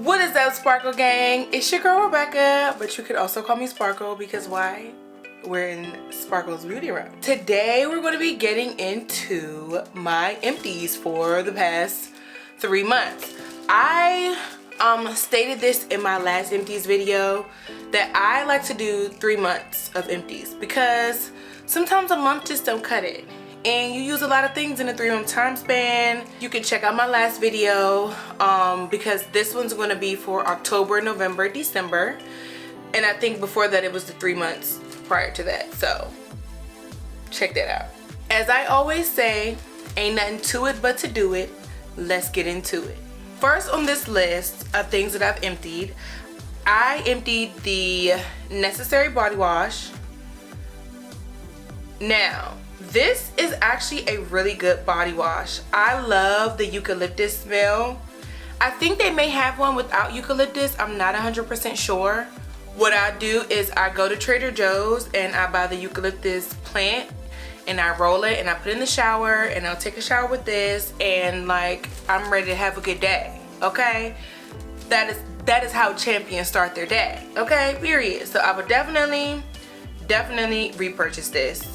What is up, Sparkle Gang? It's your girl Rebecca, but you could also call me Sparkle because why? We're in Sparkle's beauty room. Today we're going to be getting into my empties for the past 3 months. I stated this in my last empties video that I like to do 3 months of empties because sometimes a month just don't cut it. And you use a lot of things in a 3-month time span. You can check out my last video because this one's going to be for October, November, December. And I think before that it was the 3 months prior to that. So check that out. As I always say, ain't nothing to it but to do it. Let's get into it. First on this list of things that I've emptied, I emptied the Nécessaire body wash. Now, this is actually a really good body wash. I love the eucalyptus smell. I think they may have one without eucalyptus. I'm not 100% sure. What I do is I go to Trader Joe's and I buy the eucalyptus plant and I roll it and I put it in the shower and I'll take a shower with this and like I'm ready to have a good day. Okay? That is how champions start their day. Okay? Period. So I would definitely repurchase this.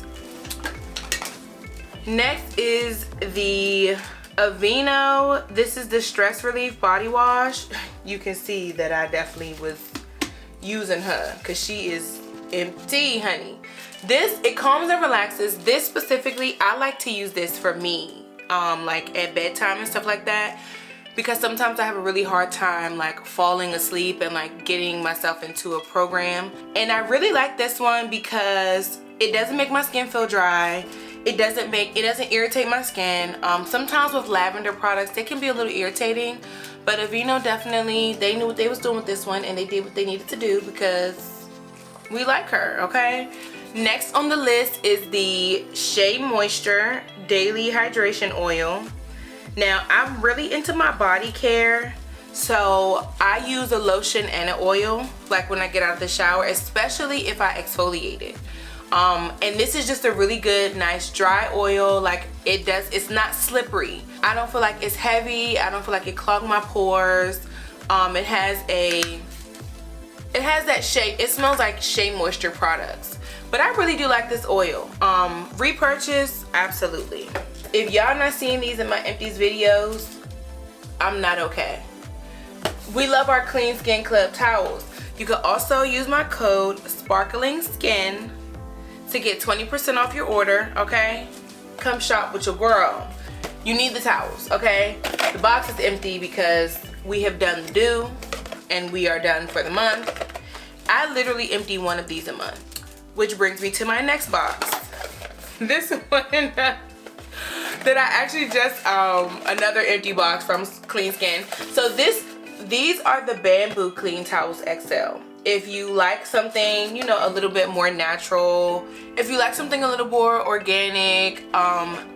Next is the Aveeno. This is the stress relief body wash. You can see that I definitely was using her because she is empty, honey. This, it calms and relaxes. This specifically, I like to use this for me, like at bedtime and stuff like that, because sometimes I have a really hard time like falling asleep and like getting myself into a program. And I really like this one because it doesn't make my skin feel dry. It doesn't irritate my skin. Sometimes with lavender products, they can be a little irritating, but Aveeno definitely, they knew what they was doing with this one and they did what they needed to do because we like her, okay? Next on the list is the SheaMoisture Daily Hydration Oil. Now, I'm really into my body care, so I use a lotion and an oil, like when I get out of the shower, especially if I exfoliate it. And this is just a really good, nice dry oil. Like it's not slippery. I don't feel like it's heavy. I don't feel like it clogged my pores. It has that shape. It smells like SheaMoisture products. But I really do like this oil. Repurchase, absolutely. If y'all not seeing these in my empties videos, I'm not okay. We love our Clean Skin Club towels. You can also use my code SPARKLINGSKIN to get 20% off your order, okay? Come shop with your girl. You need the towels, okay? The box is empty because we have done the do and we are done for the month. I literally empty one of these a month, which brings me to my next box. This one that I actually just, another empty box from Clean Skin. So these are the Bamboo Clean Towels XL. If you like something, you know, a little bit more natural, if you like something a little more organic,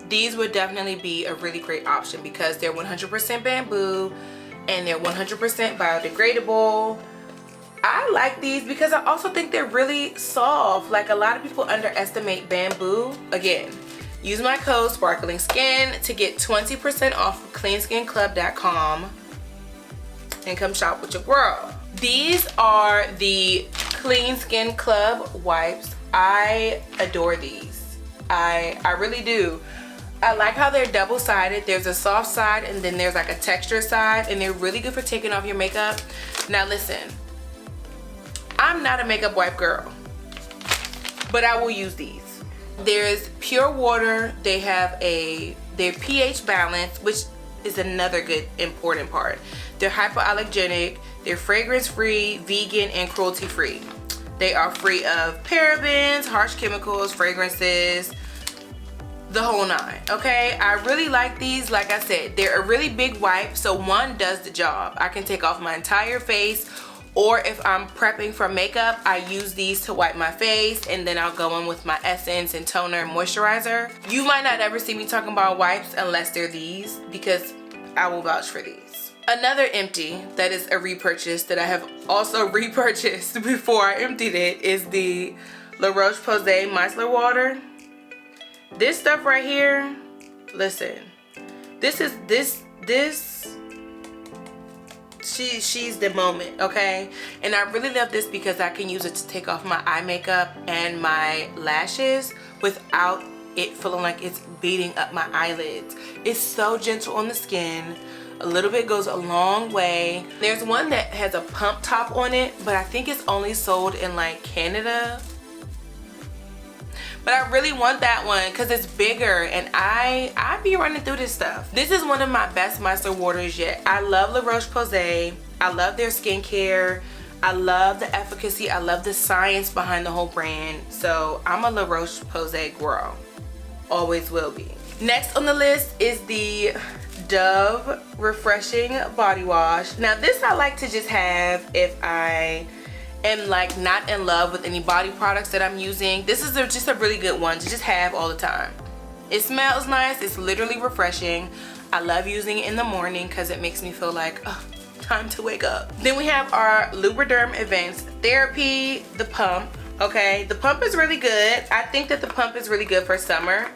these would definitely be a really great option because they're 100% bamboo and they're 100% biodegradable. I like these because I also think they're really soft. Like a lot of people underestimate bamboo. Again, use my code SPARKLINGSKIN to get 20% off of cleanskinclub.com and come shop with your girl. These are the Clean Skin Club wipes. I adore these. I really do. I like how they're double-sided. There's a soft side and then there's like a texture side, and they're really good for taking off your makeup. Now listen, I'm not a makeup wipe girl, but I will use these. There's pure water. They have their pH balance, which is another good important part. They're hypoallergenic. They're fragrance-free, vegan, and cruelty-free. They are free of parabens, harsh chemicals, fragrances, the whole nine, okay? I really like these. Like I said, they're a really big wipe, so one does the job. I can take off my entire face, or if I'm prepping for makeup, I use these to wipe my face, and then I'll go in with my essence and toner and moisturizer. You might not ever see me talking about wipes unless they're these, because I will vouch for these. Another empty that is a repurchase that I have also repurchased before I emptied it is the Roche-Posay Micellar water. This stuff right here, listen, this she's the moment, okay? And I really love this because I can use it to take off my eye makeup and my lashes without it feeling like it's beating up my eyelids. It's so gentle on the skin. A little bit goes a long way. There's one that has a pump top on it, but I think it's only sold in like Canada. But I really want that one because it's bigger, and I be running through this stuff. This is one of my best micellar waters yet. I love La Roche-Posay. I love their skincare. I love the efficacy. I love the science behind the whole brand. So I'm a La Roche-Posay girl. Always will be. Next on the list is the Dove Refreshing Body Wash. Now this I like to just have if I am like not in love with any body products that I'm using. This is just a really good one to just have all the time. It smells nice. It's literally refreshing. I love using it in the morning because it makes me feel like, oh, time to wake up. Then we have our Lubriderm Advanced Therapy, the pump. Okay, the pump is really good. I think that the pump is really good for summer.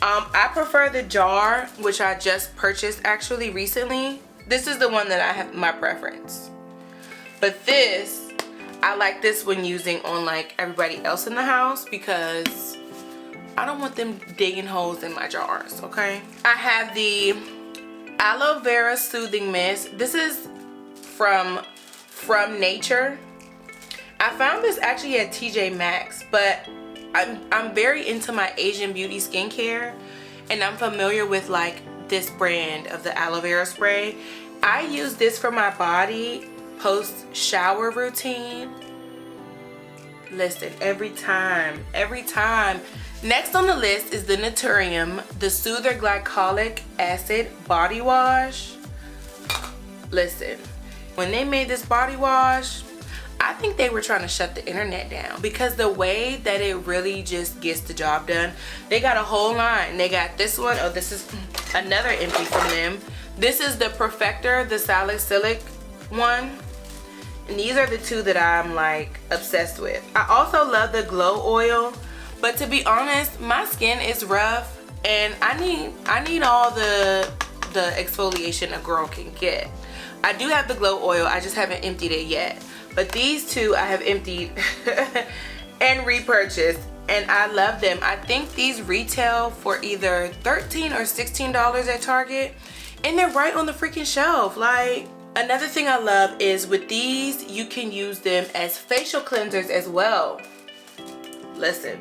I prefer the jar, which I just purchased actually recently. This is the one that I have my preference. But this, I like this when using on like everybody else in the house because I don't want them digging holes in my jars, okay? I have the Aloe Vera Soothing Mist. This is from FROMNATURE. I found this actually at TJ Maxx, but I'm very into my Asian beauty skincare, and I'm familiar with like this brand of the aloe vera spray. I use this for my body post shower routine. Listen, every time. Next on the list is the Naturium, the Soother Glycolic Acid Body Wash. Listen, when they made this body wash, I think they were trying to shut the internet down because the way that it really just gets the job done. They got a whole line. They got this one. Oh, this is another empty from them. This is the Perfector, the Salicylic one. And these are the two that I'm like obsessed with. I also love the Glow Oil, but to be honest, my skin is rough and I need all the exfoliation a girl can get. I do have the Glow Oil, I just haven't emptied it yet. But these two I have emptied and repurchased, and I love them. I think these retail for either $13 or $16 at Target, and they're right on the freaking shelf. Like, another thing I love is with these, you can use them as facial cleansers as well. Listen,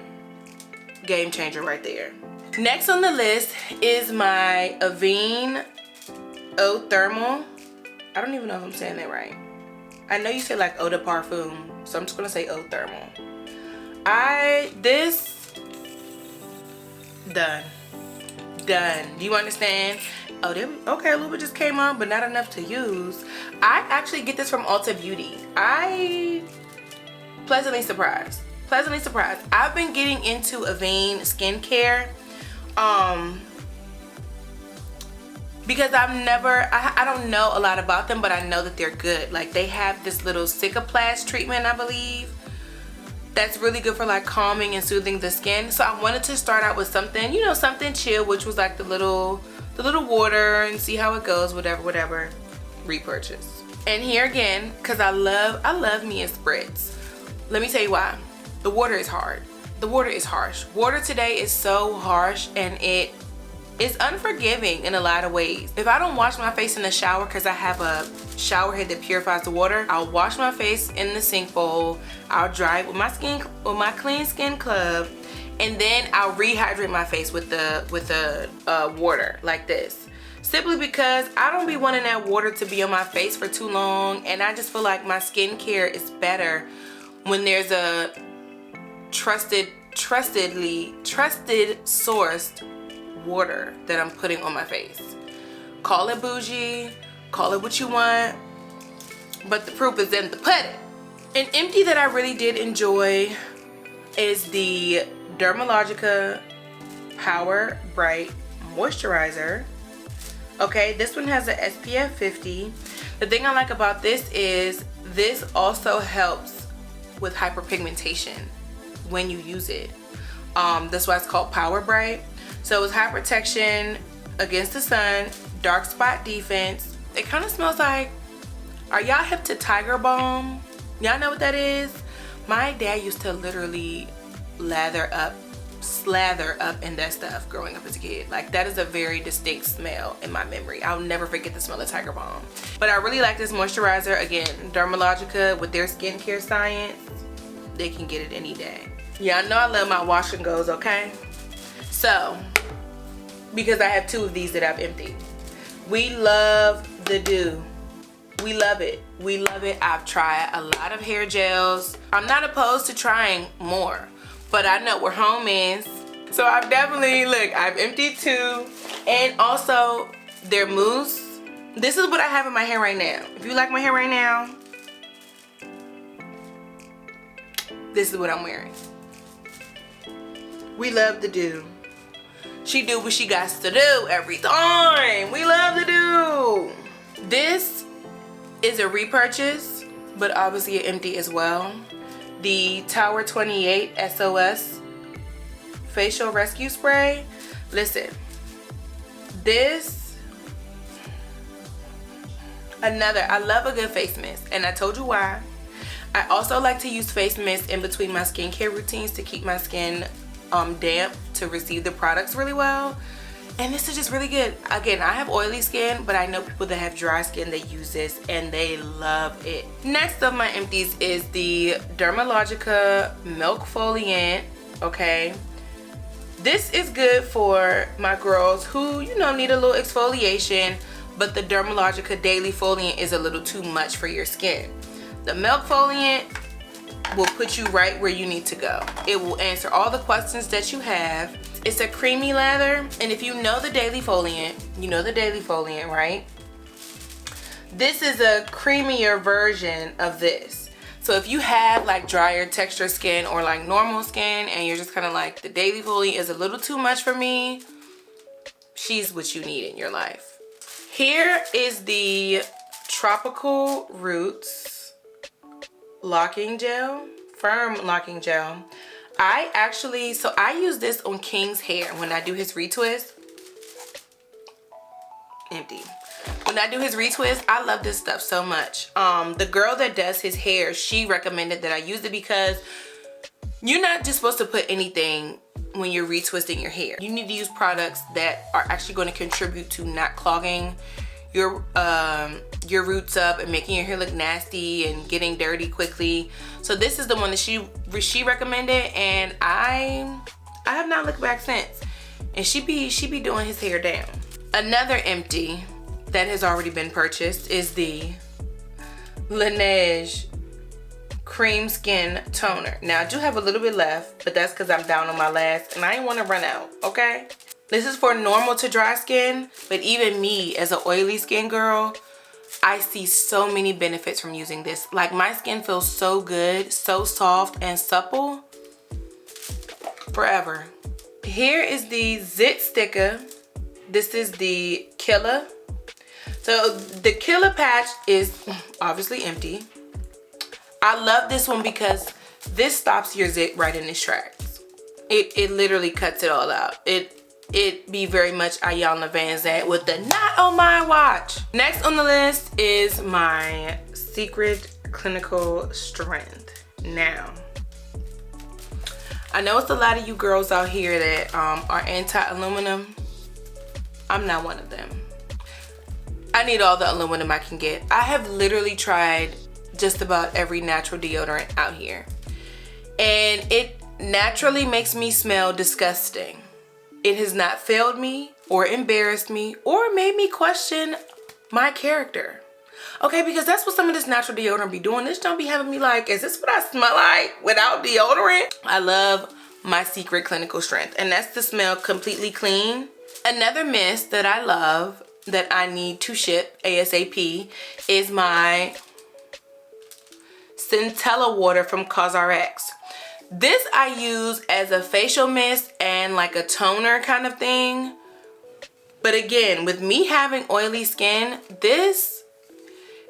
game changer right there. Next on the list is my Aveeno Eau Thermal. I don't even know if I'm saying that right. I know you say like eau de parfum, so I'm just gonna say eau thermal. Done. Do you understand? Oh, okay, a little bit just came on, but not enough to use. I actually get this from Ulta Beauty. I pleasantly surprised. I've been getting into Aveeno skincare, because I don't know a lot about them, but I know that they're good. Like, they have this little Cicaplast treatment, I believe, that's really good for like calming and soothing the skin. So I wanted to start out with something, you know, something chill, which was like the little water, and see how it goes, whatever. Repurchase. And here again, because I love me a spritz. Let me tell you why. The water is hard. The water is harsh. Water today is so harsh, and it's unforgiving in a lot of ways. If I don't wash my face in the shower, because I have a shower head that purifies the water, I'll wash my face in the sink bowl, I'll dry it with my Clean Skin Club, and then I'll rehydrate my face with the water like this. Simply because I don't be wanting that water to be on my face for too long, and I just feel like my skincare is better when there's a trusted sourced water that I'm putting on my face. Call it bougie, call it what you want, but the proof is in the pudding. An empty that I really did enjoy is the Dermalogica Power Bright Moisturizer. Okay, this one has an SPF 50. The thing I like about this is this also helps with hyperpigmentation when you use it. That's why it's called Power Bright. So it's high protection against the sun, dark spot defense. It kind of smells like, Are y'all hip to Tiger Balm? Y'all know what that is? My dad used to literally slather up in that stuff growing up as a kid. Like, that is a very distinct smell in my memory. I'll never forget the smell of Tiger Balm. But I really like this moisturizer. Again, Dermalogica, with their skincare science, they can get it any day. Y'all know I love my wash and goes, okay? So, because I have 2 of these that I've emptied. We love the Dew. We love it. We love it. I've tried a lot of hair gels. I'm not opposed to trying more, but I know we're home ends. So I've definitely, look, I've emptied 2. And also their mousse. This is what I have in my hair right now. If you like my hair right now, this is what I'm wearing. We love the Dew. She do what she got to do every time. We love the Dew. This is a repurchase, but obviously an empty as well. The Tower 28 SOS Facial Rescue Spray. Listen, this, I love a good face mist, and I told you why. I also like to use face mist in between my skincare routines to keep my skin damp to receive the products really well. And this is just really good. Again, I have oily skin, but I know people that have dry skin that use this and they love it. Next of my empties is the Dermalogica Milk Foliant, okay? This is good for my girls who, you know, need a little exfoliation, but the Dermalogica Daily Foliant is a little too much for your skin. The Milk Foliant will put you right where you need to go. It will answer all the questions that you have. It's a creamy lather, and if you know the Daily Foliant, you know the Daily Foliant, right? This is a creamier version of this. So if you have like drier texture skin or like normal skin and you're just kind of like, the Daily Foliant is a little too much for me, she's what you need in your life. Here is the Tropical Roots Locking Gel, Firm Locking Gel. I use this on King's hair when I do his retwist. Empty. When I do his retwist, I love this stuff so much. The girl that does his hair, she recommended that I use it because you're not just supposed to put anything when you're retwisting your hair. You need to use products that are actually going to contribute to not clogging your roots up and making your hair look nasty and getting dirty quickly. So this is the one that she recommended, and I have not looked back since. And she be doing his hair down. Another empty that has already been purchased is the Laneige Cream Skin Toner. Now I do have a little bit left, but that's because I'm down on my last and I didn't want to run out, okay? This is for normal to dry skin, but even me as an oily skin girl, I see so many benefits from using this. Like, my skin feels so good, so soft and supple forever. Here is the Zit Sticker. This is the Killer. So the Killer patch is obviously empty. I love this one because this stops your zit right in its tracks. It literally cuts it all out. It be very much Ayana Van Zandt with the not on my watch. Next on the list is my Secret Clinical Strength. Now, I know it's a lot of you girls out here that are anti-aluminum. I'm not one of them. I need all the aluminum I can get. I have literally tried just about every natural deodorant out here, and it naturally makes me smell disgusting. It has not failed me or embarrassed me or made me question my character. Okay, because that's what some of this natural deodorant be doing. This don't be having me like, is this what I smell like without deodorant? I love my Secret Clinical Strength, and that's to smell completely clean. Another mist that I love that I need to ship ASAP is my Centella Water from CosRx. This I use as a facial mist and like a toner kind of thing. But again, with me having oily skin, this,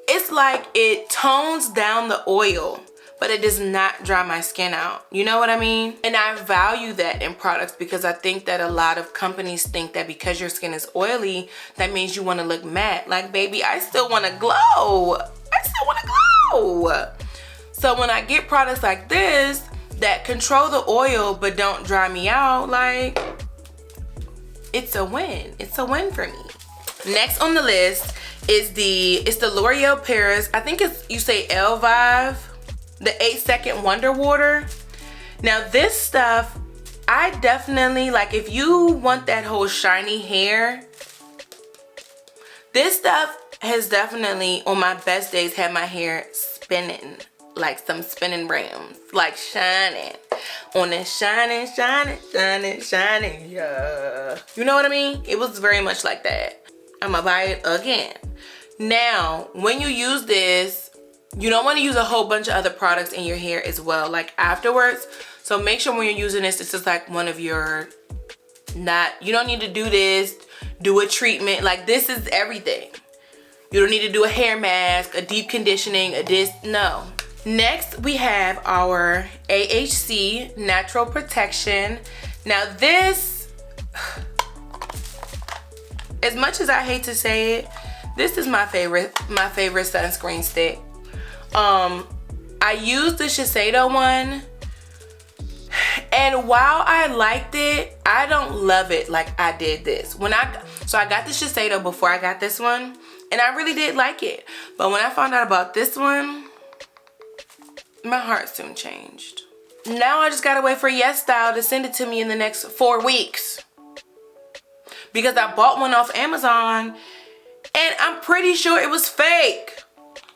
it's like it tones down the oil, but it does not dry my skin out. You know what I mean? And I value that in products because I think that a lot of companies think that because your skin is oily, that means you want to look matte. Like, baby, I still want to glow. I no. So when I get products like this that control the oil but don't dry me out, like, it's a win. It's a win for me. Next on the list is it's the L'Oreal Paris. I think you say Elvive, the 8-second Wonder Water. Now this stuff, I definitely, like, if you want that whole shiny hair, this stuff has definitely, on my best days, had my hair spinning, like some spinning rims, like shining on the shining, yeah. You know what I mean? It was very much like that. I'm gonna buy it again. Now, when you use this, you don't want to use a whole bunch of other products in your hair as well, like afterwards. So make sure when you're using this is like one of your, you don't need to do this, do a treatment. Like, this is everything. You don't need to do a hair mask, a deep conditioning, no. Next, we have our AHC Natural Protection. Now this, as much as I hate to say it, this is my favorite sunscreen stick. I used the Shiseido one, and while I liked it, I don't love it like I did this. So I got the Shiseido before I got this one, and I really did like it. But when I found out about this one, my heart soon changed. Now I just gotta wait for Yes Style to send it to me in the next 4 weeks, because I bought one off Amazon and I'm pretty sure it was fake.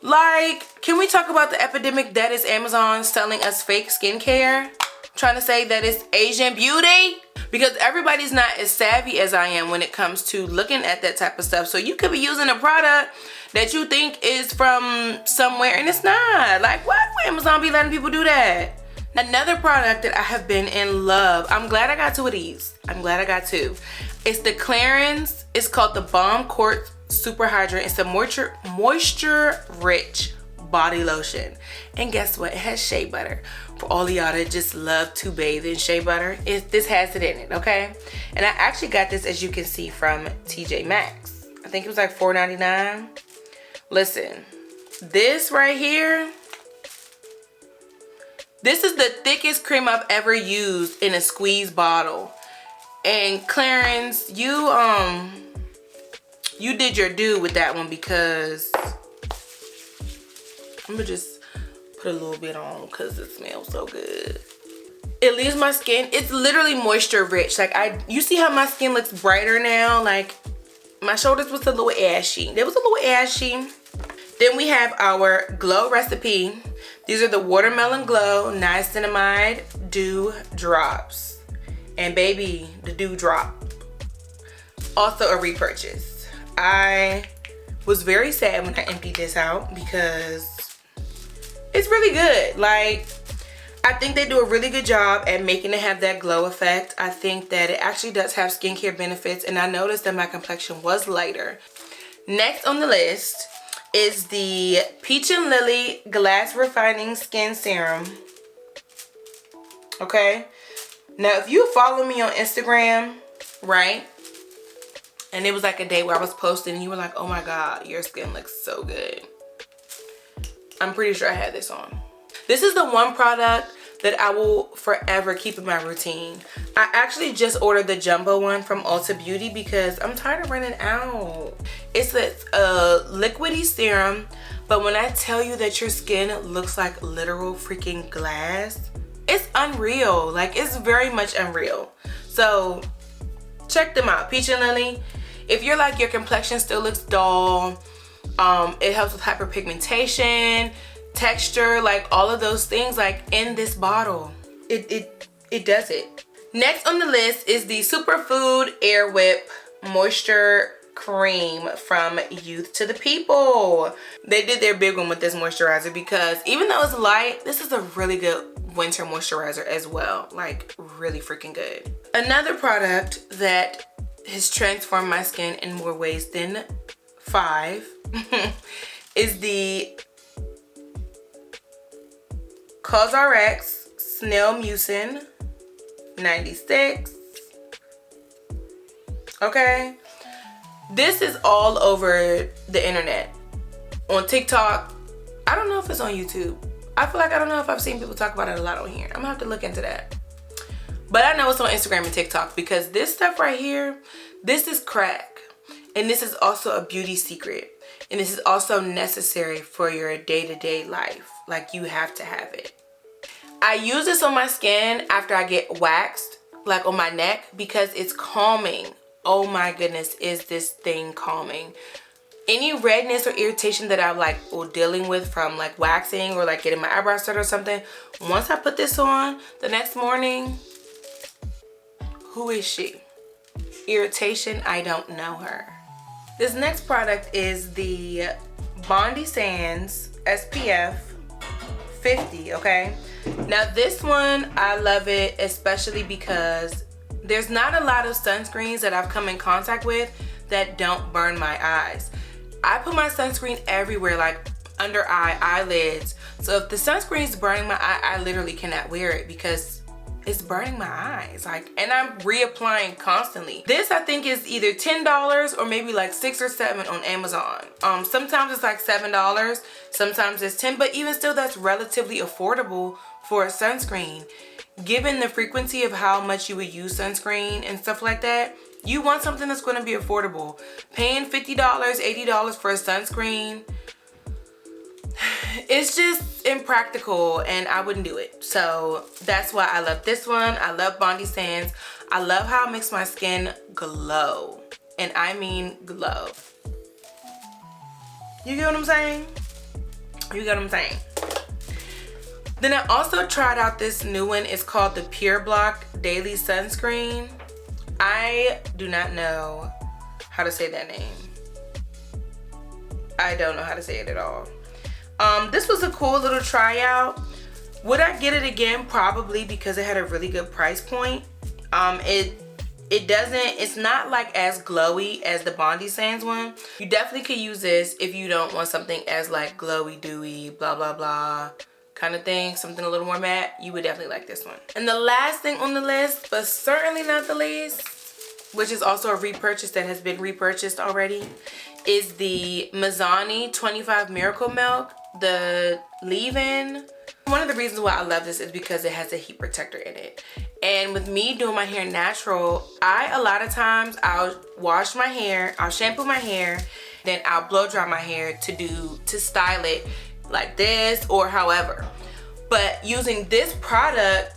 Like, can we talk about the epidemic that is Amazon selling us fake skincare? Trying to say that it's Asian beauty? Because everybody's not as savvy as I am when it comes to looking at that type of stuff. So you could be using a product that you think is from somewhere and it's not. Like, why would Amazon be letting people do that? Another product that I have been in love. I'm glad I got 2 of these. I'm glad I got 2. It's the Clarins. It's called the Balm Quartz Super Hydrant. It's a moisture rich body lotion. And guess what? It has shea butter. For all of y'all that just love to bathe in shea butter, this has it in it, okay? And I actually got this, as you can see, from TJ Maxx. I think it was like $4.99. Listen, this right here, this is the thickest cream I've ever used in a squeeze bottle. And Clarins, you did your due with that one, because I'm gonna just put a little bit on because it smells so good. It leaves my skin, it's literally moisture rich. Like, you see how my skin looks brighter now? Like, my shoulders was a little ashy. They was a little ashy. Then we have our Glow Recipe. These are the Watermelon Glow Niacinamide Dew Drops. And baby, the dew drop. Also a repurchase. I was very sad when I emptied this out because it's really good. Like, I think they do a really good job at making it have that glow effect. I think that it actually does have skincare benefits, and I noticed that my complexion was lighter. Next on the list is the Peach and Lily Glass Refining Skin Serum. Okay, now if you follow me on Instagram, right, and it was like a day where I was posting and you were like, oh my god, your skin looks so good, I'm pretty sure I had this on. This is the one product that I will forever keep in my routine. I actually just ordered the jumbo one from Ulta Beauty because I'm tired of running out. It's a liquidy serum, but when I tell you that your skin looks like literal freaking glass, it's unreal. Like, it's very much unreal. So check them out, Peach and Lily. If you're like, your complexion still looks dull, it helps with hyperpigmentation, texture, like all of those things, like in this bottle, it does it. Next on the list is the Superfood Air Whip Moisture Cream from Youth to the People. They did their big one with this moisturizer because even though it's light, this is a really good winter moisturizer as well. Like, really freaking good. Another product that has transformed my skin in more ways than 5 is the CosRx Snail Mucin 96. Okay, this is all over the internet, on TikTok, I don't know if it's on YouTube. I feel like I don't know if I've seen people talk about it a lot on here. I'm gonna have to look into that. But I know it's on Instagram and TikTok because this stuff right here, this is crack. And this is also a beauty secret. And this is also necessary for your day-to-day life. Like, you have to have it. I use this on my skin after I get waxed, like on my neck, because it's calming. Oh my goodness, is this thing calming. Any redness or irritation that I'm like dealing with from like waxing or like getting my eyebrows done or something, once I put this on the next morning, who is she? Irritation, I don't know her. This next product is the Bondi Sands SPF 50, okay? Now this one, I love it, especially because there's not a lot of sunscreens that I've come in contact with that don't burn my eyes. I put my sunscreen everywhere, like under eye, eyelids. So if the sunscreen is burning my eye, I literally cannot wear it because it's burning my eyes. Like, and I'm reapplying constantly. This I think is either $10 or maybe like $6 or $7 on Amazon. Sometimes it's like $7, sometimes it's $10, but even still that's relatively affordable for a sunscreen. Given the frequency of how much you would use sunscreen and stuff like that, you want something that's going to be affordable. Paying $50, $80 for a sunscreen, it's just impractical and I wouldn't do it. So that's why I love this one. I love Bondi Sands. I love how it makes my skin glow. And I mean glow. You get what I'm saying? You get what I'm saying? Then I also tried out this new one. It's called the Pure Block Daily Sunscreen. I do not know how to say that name. I don't know how to say it at all. This was a cool little tryout. Would I get it again? Probably, because it had a really good price point. It's not like as glowy as the Bondi Sands one. You definitely could use this if you don't want something as like glowy, dewy, blah, blah, blah kind of thing. Something a little more matte. You would definitely like this one. And the last thing on the list, but certainly not the least, which is also a repurchase that has been repurchased already, is the Mizani 25 Miracle Milk, the leave-in. One of the reasons why I love this is because it has a heat protector in it. And with me doing my hair natural, a lot of times I'll wash my hair, I'll shampoo my hair, then I'll blow dry my hair to style it like this or however. But using this product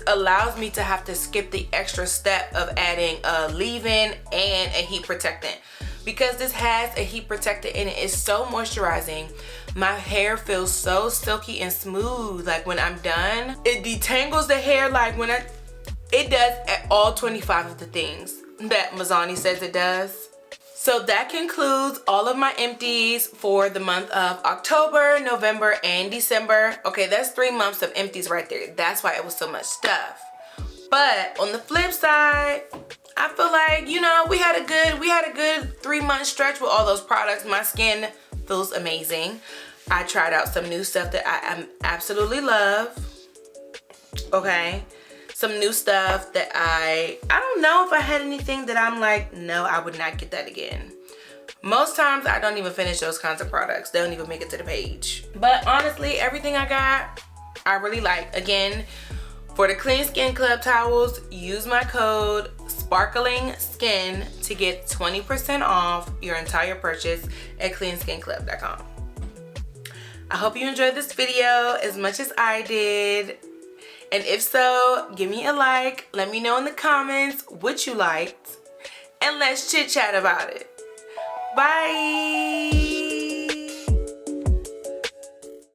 allows me to have to skip the extra step of adding a leave-in and a heat protectant. Because this has a heat protectant in it, it's so moisturizing. My hair feels so silky and smooth. Like when I'm done, it detangles the hair like it does at all 25 of the things that Mizani says it does. So that concludes all of my empties for the month of October, November, and December. Okay, that's 3 months of empties right there. That's why it was so much stuff. But on the flip side, I feel like, you know, we had a good 3-month stretch with all those products. My skin feels amazing. I tried out some new stuff that I absolutely love. Okay. Some new stuff that I don't know if I had anything that I'm like, no, I would not get that again. Most times I don't even finish those kinds of products. They don't even make it to the page. But honestly, everything I got, I really like. Again, for the Clean Skin Club towels, use my code SPARKLINGSKIN to get 20% off your entire purchase at cleanskinclub.com. I hope you enjoyed this video as much as I did. And if so, give me a like. Let me know in the comments what you liked. And let's chit chat about it. Bye.